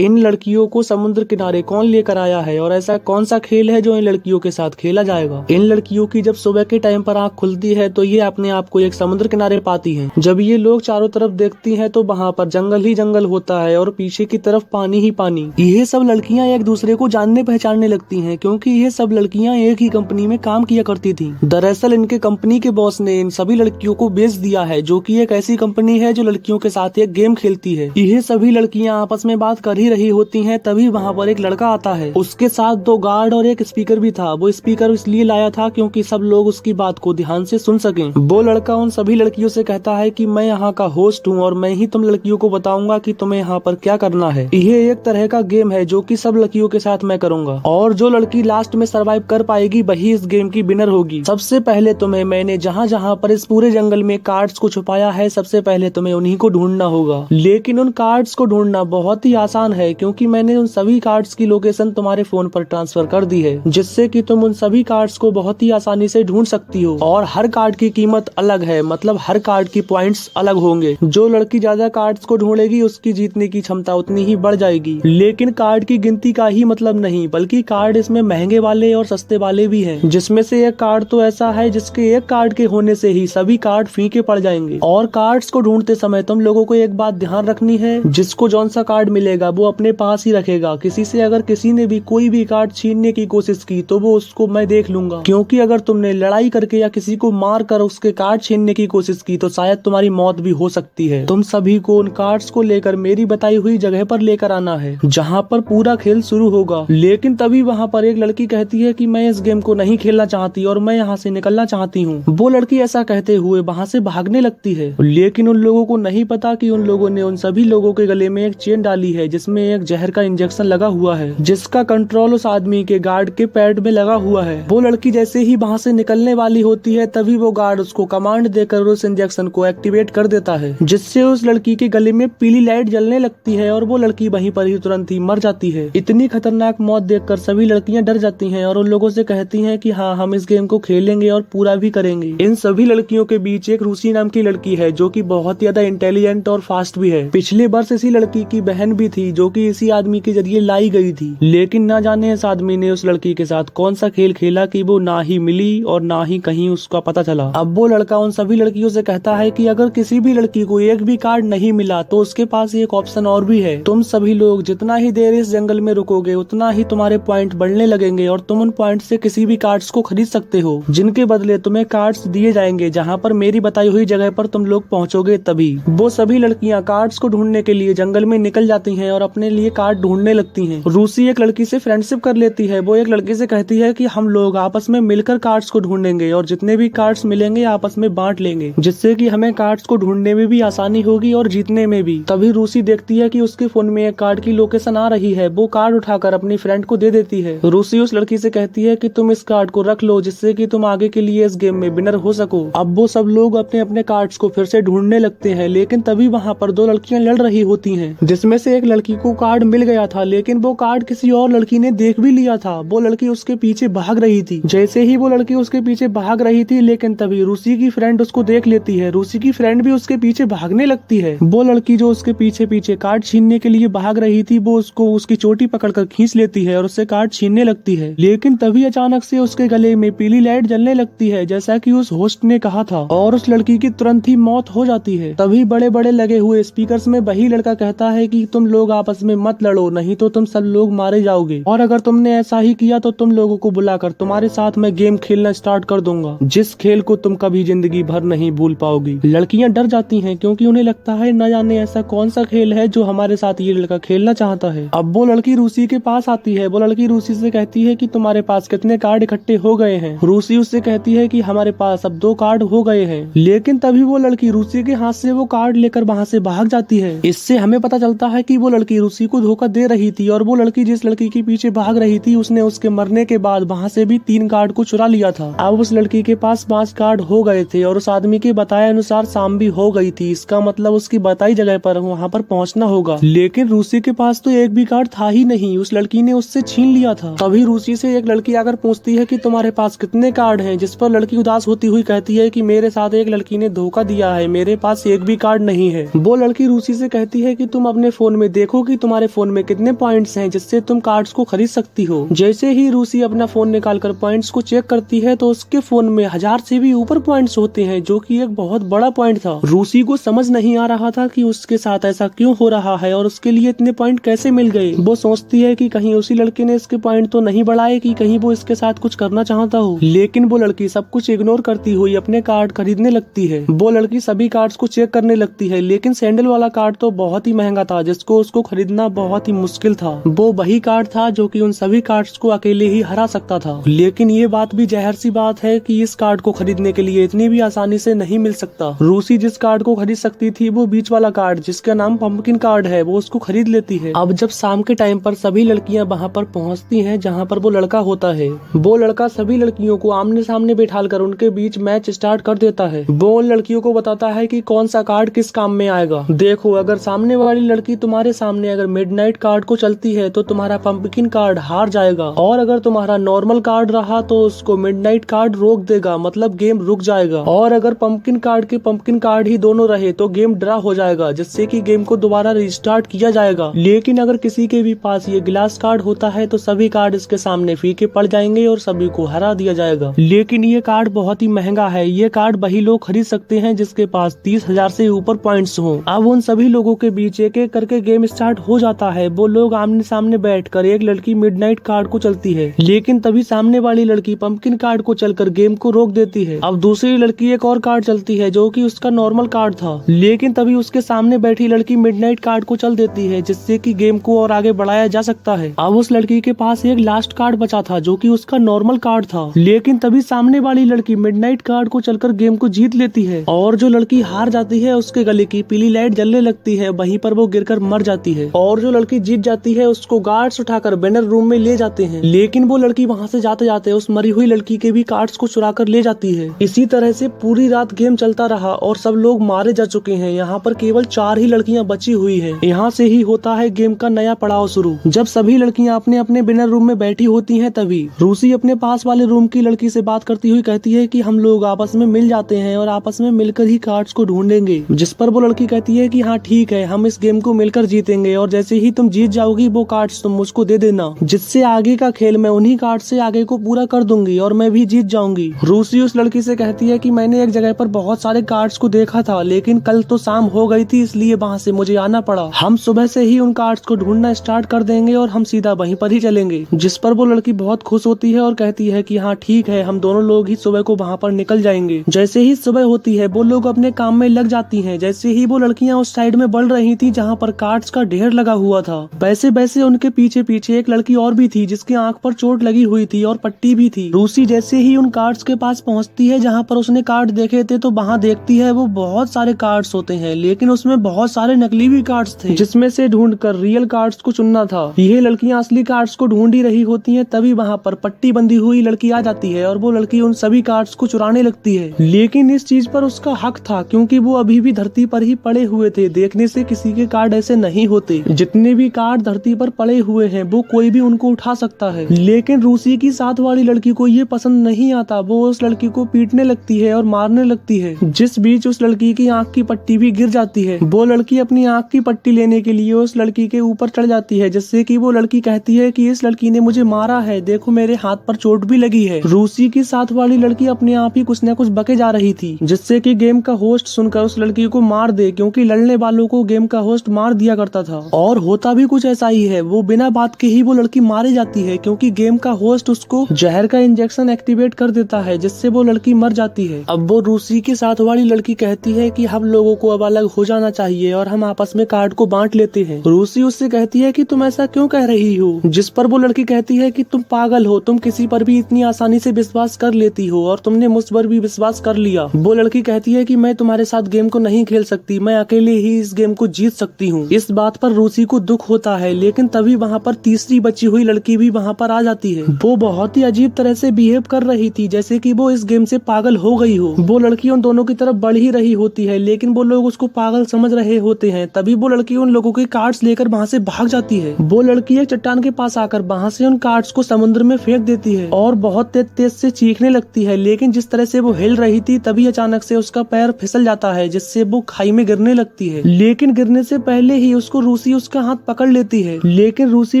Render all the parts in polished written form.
इन लड़कियों को समुद्र किनारे कौन लेकर आया है और ऐसा कौन सा खेल है जो इन लड़कियों के साथ खेला जाएगा। इन लड़कियों की जब सुबह के टाइम पर आंख खुलती है तो ये अपने आप को एक समुद्र किनारे पाती हैं। जब ये लोग चारों तरफ देखती हैं तो वहाँ पर जंगल ही जंगल होता है और पीछे की तरफ पानी ही पानी। ये सब लड़कियां एक दूसरे को जानने पहचानने लगती हैं क्योंकि ये सब लड़कियां एक ही कंपनी में काम किया करती थी। दरअसल इनके कंपनी के बॉस ने इन सभी लड़कियों को बेच दिया है, जो कि एक ऐसी कंपनी है जो लड़कियों के साथ एक गेम खेलती है। ये सभी लड़कियां आपस में बात कर ही रही होती हैं, तभी वहाँ पर एक लड़का आता है। उसके साथ 2 गार्ड और एक स्पीकर भी था। वो स्पीकर इसलिए लाया था क्योंकि सब लोग उसकी बात को ध्यान से सुन सकें। वो लड़का उन सभी लड़कियों से कहता है कि मैं यहाँ का होस्ट हूँ और मैं ही तुम लड़कियों को बताऊंगा कि तुम्हें यहाँ पर क्या करना है। ये एक तरह का गेम है जो कि सब लड़कियों के साथ मैं करूंगा और जो लड़की लास्ट में सरवाइव कर पाएगी वही इस गेम की विनर होगी। सबसे पहले तुम्हें मैंने जहाँ जहाँ पर इस पूरे जंगल में कार्ड्स को छुपाया है, सबसे पहले तुम्हें उन्हीं को ढूंढना होगा। लेकिन उन कार्ड्स को ढूंढना बहुत ही आसान है क्योंकि मैंने उन सभी कार्ड्स की लोकेशन तुम्हारे फोन पर ट्रांसफर कर दी है, जिससे कि तुम उन सभी कार्ड्स को बहुत ही आसानी से ढूंढ सकती हो। और हर कार्ड की कीमत अलग है, मतलब हर कार्ड की पॉइंट्स अलग होंगे। जो लड़की ज्यादा कार्ड्स को ढूंढेगी उसकी जीतने की क्षमता उतनी ही बढ़ जाएगी। लेकिन कार्ड की गिनती का ही मतलब नहीं, बल्कि कार्ड इसमें महंगे वाले और सस्ते वाले भी हैं, जिसमें से एक कार्ड तो ऐसा है जिसके एक कार्ड के होने से ही सभी कार्ड फीके पड़ जाएंगे। और कार्ड्स को ढूंढते समय तुम लोगों को एक बात ध्यान रखनी है, जिसको जौन सा कार्ड मिलेगा वो अपने पास ही रखेगा। किसी से अगर किसी ने भी कोई भी कार्ड छीनने की कोशिश की तो वो उसको मैं देख लूंगा, क्योंकि अगर तुमने लड़ाई करके या किसी को मार कर उसके कार्ड छीनने की कोशिश की तो शायद तुम्हारी मौत भी हो सकती है। तुम सभी को उन कार्ड्स को लेकर मेरी बताई हुई जगह पर लेकर आना है, जहाँ पर पूरा खेल शुरू होगा। लेकिन तभी वहाँ पर एक लड़की कहती है कि मैं इस गेम को नहीं खेलना चाहती और मैं यहाँ से निकलना चाहती हूँ। वो लड़की ऐसा कहते हुए वहाँ से भागने लगती है, लेकिन उन लोगों को नहीं पता कि उन लोगों ने उन सभी लोगों के गले में एक चेन डाली है जिसमें एक जहर का इंजेक्शन लगा हुआ है, जिसका कंट्रोल उस आदमी के गार्ड के पैड में लगा हुआ है। वो लड़की जैसे ही वहाँ से निकलने वाली होती है तभी वो गार्ड उसको कमांड देकर उस इंजेक्शन को एक्टिवेट कर देता है, जिससे उस लड़की के गले में पीली लाइट जलने लगती है और वो लड़की वहीं पर ही तुरंत ही मर जाती है। इतनी खतरनाक मौत देखकर सभी लड़कियां डर जाती हैं और उन लोगों से कहती हैं कि हाँ, हम इस गेम को खेलेंगे और पूरा भी करेंगे। इन सभी लड़कियों के बीच एक रूसी नाम की लड़की है जो कि बहुत ज्यादा इंटेलिजेंट और फास्ट भी है। पिछले वर्ष इसी लड़की की बहन भी थी जो कि इसी आदमी के जरिए लाई गई थी, लेकिन ना जाने इस आदमी ने उस लड़की के साथ कौन सा खेल खेला कि वो ना ही मिली और ना ही कहीं उसका पता चला। अब वो लड़का उन सभी लड़कियों से कहता है कि अगर किसी भी लड़की को एक भी कार्ड नहीं मिला तो उसके पास एक ऑप्शन और भी है। तुम सभी लोग जितना ही देर इस जंगल में रुकोगे उतना ही तुम्हारे पॉइंट बढ़ने लगेंगे और तुम उन पॉइंट से किसी भी कार्ड्स को खरीद सकते हो, जिनके बदले तुम्हें कार्ड्स दिए जाएंगे जहाँ पर मेरी बताई हुई जगह पर तुम लोग पहुँचोगे तभी। वो सभी लड़कियाँ कार्ड्स को ढूंढने के लिए जंगल में निकल जाती हैं और अपने लिए कार्ड ढूंढने लगती हैं। रूसी एक लड़की से फ्रेंडशिप कर लेती है। वो एक लड़की से कहती है कि हम लोग आपस में मिलकर कार्ड्स को ढूंढेंगे और जितने भी कार्ड्स मिलेंगे आपस में बांट लेंगे, जिससे कि हमें कार्ड्स को ढूंढने में भी आसानी होगी और जीतने में भी। तभी रूसी देखती है कि उसके फोन में एक कार्ड की लोकेशन आ रही है। वो कार्ड उठाकर अपनी फ्रेंड को दे देती है। रूसी उस लड़की से कहती है कि तुम इस कार्ड को रख लो, जिससे कि तुम आगे के लिए इस गेम में विनर हो सको। अब वो सब लोग अपने अपने कार्ड्स को फिर से ढूंढने लगते हैं, लेकिन तभी वहाँ पर 2 लड़कियां लड़ रही होती हैं, जिसमें से एक लड़की को कार्ड मिल गया था, लेकिन वो कार्ड किसी और लड़की ने देख भी लिया था। वो लड़की उसके पीछे भाग रही थी। जैसे ही वो लड़की उसके पीछे भाग रही थी, लेकिन तभी रूसी की फ्रेंड उसको देख लेती है। रूसी की फ्रेंड भी उसके पीछे भागने लगती है। वो लड़की जो उसके पीछे पीछे कार्ड छीनने के लिए भाग रही थी, वो उसको उसकी चोटी पकड़कर खींच लेती है और उससे कार्ड छीनने लगती है। लेकिन तभी अचानक से उसके गले में पीली लाइट जलने लगती है, जैसा कि उस होस्ट ने कहा था, और उस लड़की की तुरंत ही मौत हो जाती है। तभी बड़े बड़े लगे हुए स्पीकर्स में वही लड़का कहता है कि तुम लोग आपस में मत लड़ो, नहीं तो तुम सब लोग मारे जाओगे, और अगर तुमने ऐसा ही किया तो तुम लोगों को बुलाकर तुम्हारे साथ मैं गेम खेलना स्टार्ट कर दूंगा, जिस खेल को तुम कभी जिंदगी भर नहीं भूल पाओगी। लड़कियां डर जाती हैं क्योंकि उन्हें लगता है न जाने ऐसा कौन सा खेल है जो हमारे साथ ये लड़का खेलना चाहता है। अब वो लड़की रूसी के पास आती है। वो लड़की रूसी से कहती है कि तुम्हारे पास कितने कार्ड इकट्ठे हो गए हैं। रूसी उससे कहती है कि हमारे पास अब 2 कार्ड हो गए हैं। लेकिन तभी वो लड़की रूसी के हाथ से वो कार्ड लेकर वहाँ से भाग जाती है। इससे हमें पता चलता है कि वो लड़की रूसी को धोखा दे रही थी और वो लड़की जिस लड़की के पीछे भाग रही थी उसने उसके मरने के बाद वहाँ से भी 3 कार्ड को चुरा लिया था। अब उस लड़की के पास 5 कार्ड हो गए थे और उस आदमी के बताए अनुसार शाम भी हो गई थी। इसका मतलब उसकी बताई जगह पर वहाँ पर पहुँचना होगा। लेकिन रूसी के पास तो एक भी कार्ड था ही नहीं, उस लड़की ने उससे छीन लिया था। तभी रूसी से एक लड़की आकर पूछती है कि तुम्हारे पास कितने कार्ड हैं, जिस पर लड़की उदास होती हुई कहती है कि मेरे साथ एक लड़की ने धोखा दिया है, मेरे पास एक भी कार्ड नहीं है। वो लड़की रूसी से कहती है कि तुम अपने फोन में देखो कि तुम्हारे फोन में कितने पॉइंट्स हैं जिससे तुम कार्ड्स को खरीद सकती हो। जैसे ही रूसी अपना फोन निकालकर पॉइंट्स को चेक करती है तो उसके फोन में 1000 से भी ऊपर पॉइंट्स होते हैं, जो कि एक बहुत बड़ा पॉइंट था। रूसी को समझ नहीं आ रहा था कि उसके साथ ऐसा क्यों हो रहा है और उसके लिए इतने पॉइंट कैसे मिल गए। वो सोचती है कि कहीं उसी लड़के ने इसके पॉइंट तो नहीं बढ़ाए, कि कहीं वो इसके साथ कुछ करना चाहता हो। लेकिन वो लड़की सब कुछ इग्नोर करती हुई अपने कार्ड खरीदने लगती है। वो लड़की सभी कार्ड्स को चेक करने लगती है, लेकिन सैंडल वाला कार्ड तो बहुत ही महंगा था, जिसको उसको खरीदना बहुत ही मुश्किल था। वो वही कार्ड था जो कि उन सभी कार्ड्स को अकेले ही हरा सकता था। लेकिन ये बात भी जहर सी बात है कि इस कार्ड को खरीदने के लिए इतनी भी आसानी से नहीं मिल सकता। रूसी जिस कार्ड को खरीद सकती थी वो बीच वाला कार्ड, जिसका नाम पंपकिन कार्ड है, वो उसको खरीद लेती है। अब जब शाम के टाइम पर सभी लड़कियां वहाँ पर पहुँचती हैं जहाँ पर वो लड़का होता है, वो लड़का सभी लड़कियों को आमने सामने बैठाकर उनके बीच मैच स्टार्ट कर देता है। वो उन लड़कियों को बताता है कि कौन सा कार्ड किस काम में आएगा। देखो, अगर सामने वाली लड़की तुम्हारे सामने अगर मिडनाइट कार्ड को चलती है तो तुम्हारा पंपकिन कार्ड हार जाएगा, और अगर तुम्हारा नॉर्मल कार्ड रहा तो उसको मिडनाइट कार्ड रोक देगा, मतलब गेम रुक जाएगा। और अगर पंपकिन कार्ड के पंपकिन कार्ड ही दोनों रहे तो गेम ड्रा हो जाएगा, जिससे कि गेम को दोबारा रिस्टार्ट किया जाएगा। लेकिन अगर किसी के भी पास ये ग्लास कार्ड होता है तो सभी कार्ड इसके सामने फीके पड़ जाएंगे और सभी को हरा दिया जाएगा। लेकिन ये कार्ड बहुत ही महंगा है। ये कार्ड वही लोग खरीद सकते हैं जिसके पास 30,000 से ऊपर पॉइंट्स हो। अब उन सभी लोगों के बीच एक एक करके गेम स्टार्ट हो जाता है। वो लोग आमने सामने बैठकर, एक लड़की मिडनाइट कार्ड को चलती है, लेकिन तभी सामने वाली लड़की पंपकिन कार्ड को चलकर गेम को रोक देती है। अब दूसरी लड़की एक और कार्ड चलती है जो कि उसका नॉर्मल कार्ड था, लेकिन तभी उसके सामने बैठी लड़की मिडनाइट कार्ड को चल देती है, जिससे कि गेम को और आगे बढ़ाया जा सकता है। अब उस लड़की के पास एक लास्ट कार्ड बचा था जो कि उसका नॉर्मल कार्ड था, लेकिन तभी सामने वाली लड़की मिडनाइट कार्ड को चलकर गेम को जीत लेती है। और जो लड़की हार जाती है उसके गले की पीली लाइट जलने लगती है, वहीं पर वो गिरकर मर जाती है। और जो लड़की जीत जाती है उसको गार्ड्स उठाकर बैनर रूम में ले जाते हैं, लेकिन वो लड़की वहाँ से जाते जाते उस मरी हुई लड़की के भी कार्ड्स को चुरा कर ले जाती है। इसी तरह से पूरी रात गेम चलता रहा और सब लोग मारे जा चुके हैं। यहाँ पर केवल 4 ही लड़कियाँ बची हुई है। यहाँ से ही होता है गेम का नया पड़ाव शुरू। जब सभी लड़कियाँ अपने अपने बैनर रूम में बैठी होती हैं, तभी रूसी अपने पास वाले रूम की लड़की से बात करती हुई कहती है कि हम लोग आपस में मिल जाते हैं और आपस में मिलकर ही कार्ड्स को ढूंढेंगे। जिस पर वो लड़की कहती है कि हाँ ठीक है, हम इस गेम को मिलकर जीतेंगे, और जैसे ही तुम जीत जाओगी वो कार्ड्स तुम मुझको दे देना, जिससे आगे का खेल मैं उन्हीं कार्ड से आगे को पूरा कर दूंगी और मैं भी जीत जाऊंगी। रूसी उस लड़की से कहती है कि मैंने एक जगह पर बहुत सारे कार्ड्स को देखा था, लेकिन कल तो शाम हो गई थी, इसलिए वहाँ से मुझे आना पड़ा। हम सुबह से ही उन कार्ड्स को ढूंढना स्टार्ट कर देंगे और हम सीधा वहीं पर ही चलेंगे। जिस पर वो लड़की बहुत खुश होती है और कहती है कि हाँ ठीक है, हम दोनों लोग ही सुबह को वहाँ पर निकल जाएंगे। जैसे ही सुबह होती है वो लोग अपने काम में लग जाती हैं। जैसे ही वो लड़कियाँ उस साइड में बढ़ रही थी जहाँ पर कार्ड्स का ढेर लगा हुआ था, वैसे वैसे उनके पीछे पीछे एक लड़की और भी थी जिसकी आंख पर चोट लगी हुई थी और पट्टी भी थी। रूसी जैसे ही उन कार्ड्स के पास पहुँचती है जहाँ पर उसने कार्ड देखे थे, तो वहाँ देखती है वो बहुत सारे कार्ड्स होते हैं, लेकिन उसमें बहुत सारे नकली भी कार्ड्स थे, जिसमें से ढूंढकर रियल कार्ड्स को चुनना था। ये लड़कियाँ असली कार्ड्स को ढूंढ ही रही होती हैं, तभी वहाँ पर पट्टी बंधी हुई लड़की आ जाती है और वो लड़की उन सभी कार्ड्स को चुराने लगती है। लेकिन इस चीज पर उसका हक था, क्योंकि वो अभी भी धरती पर ही पड़े हुए थे। देखने से किसी के कार्ड ऐसे नहीं होते। जितने भी कार्ड धरती पर पड़े हुए हैं वो कोई भी उनको उठा सकता है। लेकिन रूसी की साथ वाली लड़की को ये पसंद नहीं आता। वो उस लड़की को पीटने लगती है और मारने लगती है। जिस बीच उस लड़की की आंख की पट्टी भी गिर जाती है। वो लड़की अपनी आंख की पट्टी लेने के लिए उस लड़की के ऊपर चढ़ जाती है, जिससे कि वो लड़की कहती है कि इस लड़की ने मुझे मारा है, देखो मेरे हाथ पर चोट भी लगी है। रूसी की साथ वाली लड़की अपने आप ही कुछ न कुछ बके जा रही थी, जिससे कि गेम का होस्ट सुनकर उस लड़की को मार दे, क्योंकि लड़ने वालों को गेम का होस्ट मार दिया करता था। और होता भी कुछ ऐसा ही है। वो बिना बात के ही वो लड़की मारी जाती है, क्योंकि गेम का होस्ट उसको जहर का इंजेक्शन एक्टिवेट कर देता है, जिससे वो लड़की मर जाती है। अब वो रूसी की साथ वाली लड़की कहती है कि हम लोगों को अब अलग हो जाना चाहिए और हम आपस में कार्ड को बांट लेते हैं। रूसी उससे कहती है कि तुम ऐसा क्यों कह रही हो, जिस पर वो लड़की कहती है कि तुम पागल हो, तुम किसी पर भी इतनी आसानी से विश्वास कर लेती हो और तुमने मुझ पर भी विश्वास कर लिया। वो लड़की कहती है कि मैं तुम्हारे साथ गेम को नहीं खेल सकती, मैं अकेले ही इस गेम को जीत सकती हूँ। इस बात पर रूसी को दुख होता है, लेकिन तभी वहाँ पर तीसरी बची हुई लड़की भी वहाँ पर आ जाती है। वो बहुत ही अजीब तरह से बिहेव कर रही थी, जैसे कि वो इस गेम से पागल हो गई हो। वो लड़की उन दोनों की तरफ बढ़ ही रही होती है, लेकिन वो लोग उसको पागल समझ रहे होते हैं। तभी वो लड़की उन लोगों के कार्ड्स लेकर वहाँ से भाग जाती है। वो लड़की एक चट्टान के पास आकर वहाँ से उन कार्ड्स को समुद्र में फेंक देती है और बहुत तेज तेज से चीखने लगती है। लेकिन जिस तरह से वो हिल रही थी, तभी अचानक से उसका पैर फिसल जाता है, जिससे वो खाई में गिरने लगती है। लेकिन गिरने से पहले ही उसको रूसी उसका हाथ पकड़ लेती है, लेकिन रूसी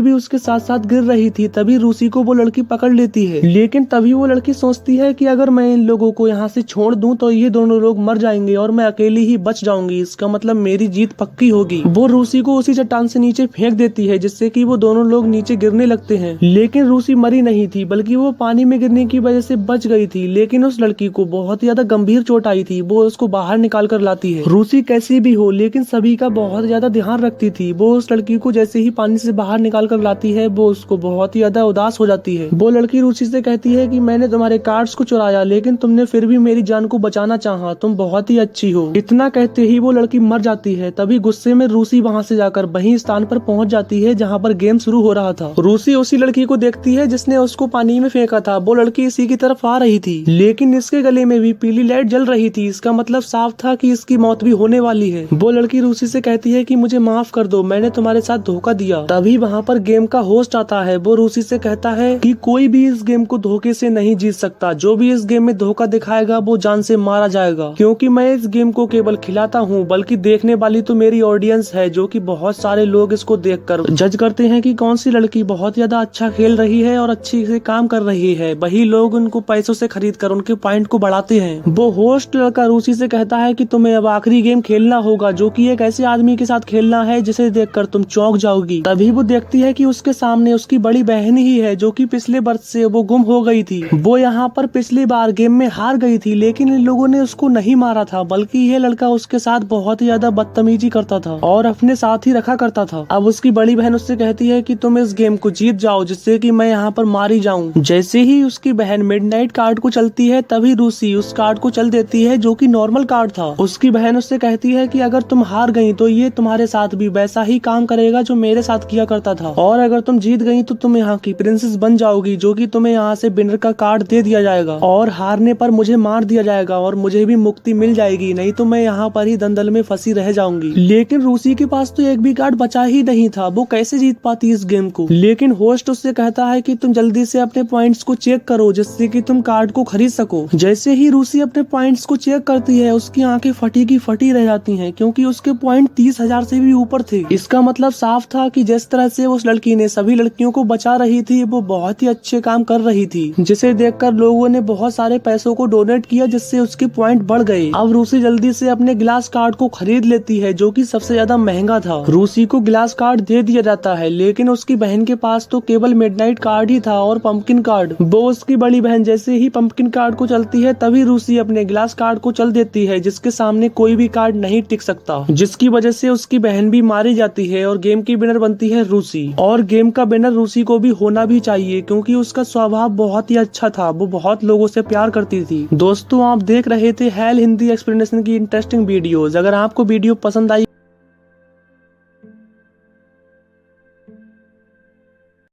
भी उसके साथ साथ गिर रही थी। तभी रूसी को वो लड़की पकड़ लेती है, लेकिन तभी वो लड़की सोचती है कि अगर मैं इन लोगों को यहाँ से छोड़ दूं तो ये दोनों लोग मर जाएंगे और मैं अकेली ही बच जाऊंगी। इसका मतलब मेरी जीत पक्की होगी। वो रूसी को उसी चट्टान से नीचे फेंक देती है, जिससे कि वो दोनों लोग नीचे गिरने लगते हैं। लेकिन रूसी मरी नहीं थी, बल्कि वो पानी में गिरने की वजह से बच गई थी। लेकिन उस लड़की को बहुत ज्यादा गंभीर चोट आई थी। वो उसको बाहर निकाल कर लाती है। रूसी कैसी भी हो, लेकिन सभी का बहुत ज्यादा ध्यान रखती थी। वो उस लड़की को जैसे ही पानी से बाहर निकाल कर लाती है, वो उसको बहुत ही ज्यादा उदास हो जाती है। वो लड़की रूसी से कहती है कि मैंने तुम्हारे कार्ड्स को चुराया, लेकिन तुमने फिर भी मेरी जान को बचाना चाहा। तुम बहुत ही अच्छी हो। इतना कहते ही वो लड़की मर जाती है। तभी गुस्से में रूसी वहाँ से जाकर वही स्थान पर पहुँच जाती है जहाँ पर गेम शुरू हो रहा था। रूसी उसी लड़की को देखती है जिसने उसको पानी में फेंका था। वो लड़की इसी की तरफ आ रही थी, लेकिन इसके गले में भी पीली लाइट जल रही थी। इसका मतलब साफ था कि इसकी मौत भी होने वाली है। वो लड़की रूसी से कहती है कि मुझे माफ कर दो, मैंने तुम्हारे साथ धोखा दिया। तभी वहाँ पर गेम का होस्ट आता है। वो रूसी से कहता है कि कोई भी इस गेम को धोखे से नहीं जीत सकता। जो भी इस गेम में धोखा दिखाएगा वो जान से मारा जाएगा, क्योंकि मैं इस गेम को केवल खिलाता हूँ, बल्कि देखने वाली तो मेरी ऑडियंस है, जो कि बहुत सारे लोग इसको देखकर जज करते हैं कि कौन सी लड़की बहुत ज्यादा अच्छा खेल रही है और अच्छी से काम कर रही है। वही लोग उनको पैसों से खरीद कर उनके पॉइंट को बढ़ाते हैं। वो होस्ट लड़का रूसी से कहता है कि तुम्हें अब आखिरी गेम खेलना होगा, जो कि एक ऐसे आदमी के साथ खेलना है जिसे देखकर तुम चौंक जाओगी। तभी वो देखती है कि उसके सामने उसकी बड़ी बहन ही है, जो कि पिछले वर्ष से वो गुम हो गई थी। वो यहाँ पर पिछली बार गेम में हार गई थी, लेकिन इन लोगों ने उसको नहीं मारा था, बल्कि ये लड़का उसके साथ बहुत ही ज्यादा बदतमीजी करता था और अपने साथ ही रखा करता था। अब उसकी बड़ी बहन उससे कहती है कि तुम इस गेम को जीत जाओ, जिससे कि मैं यहाँ पर मारी जाऊं। जैसे ही उसकी बहन मिडनाइट कार्ड को चलती है, तभी रूसी उस कार्ड को चल देती है, जो कि नॉर्मल कार्ड था। उसकी बहन उससे कहती है कि अगर तुम हार गई तो ये तुम्हारे साथ भी वैसा ही काम करेगा जो मेरे साथ किया करता था, और अगर तुम जीत गई तो तुम यहाँ की प्रिंसेस बन जाओगी, जो कि तुम्हें यहाँ से विनर का कार्ड दे दिया जाएगा, और हारने पर मुझे मार दिया जाएगा और मुझे भी मुक्ति मिल जाएगी, नहीं तो मैं यहाँ पर ही दलदल में फंसी रह जाऊंगी। लेकिन रूसी के पास तो एक भी कार्ड बचा ही नहीं था। वो कैसे जीत पाती इस गेम को। लेकिन होस्ट उससे कहता है कि तुम जल्दी से अपने पॉइंट्स को चेक करो, जिससे कि तुम कार्ड को खरीद सको। जैसे ही रूसी अपने पॉइंट्स को चेक करती है, उसकी आंखें फटी की फटी रह जाती हैं, क्योंकि उसके पॉइंट 30,000 से भी ऊपर थे। इसका मतलब साफ था कि जिस तरह से उस लड़की ने सभी लड़कियों को बचा रही थी, वो बहुत ही अच्छे काम कर रही थी, जिसे देखकर लोगों ने बहुत सारे पैसों को डोनेट किया, जिससे उसके पॉइंट बढ़ गए। अब रूसी जल्दी से अपने ग्लास कार्ड को खरीद लेती है, जो कि सबसे ज्यादा महंगा था। रूसी को ग्लास कार्ड दे दिया जाता है, लेकिन उसकी बहन के पास तो केवल मिडनाइट कार्ड ही था और पंपकिन कार्ड। वो उसकी बड़ी बहन जैसे ही पंपकिन कार्ड को चलती है, तभी रूसी अपने ग्लास कार्ड को चल देती है, जिसके सामने कोई भी कार्ड नहीं टिक सकता, जिसकी वजह से उसकी बहन भी मारी जाती है और गेम की विनर बनती है रूसी। और गेम का विनर रूसी को भी होना भी चाहिए, क्योंकि उसका स्वभाव बहुत ही अच्छा था। वो बहुत लोगों से प्यार करती थी। दोस्तों, आप देख रहे थे हेल हिंदी एक्सप्लेनेशन की इंटरेस्टिंग वीडियोस। अगर आपको वीडियो पसंद आई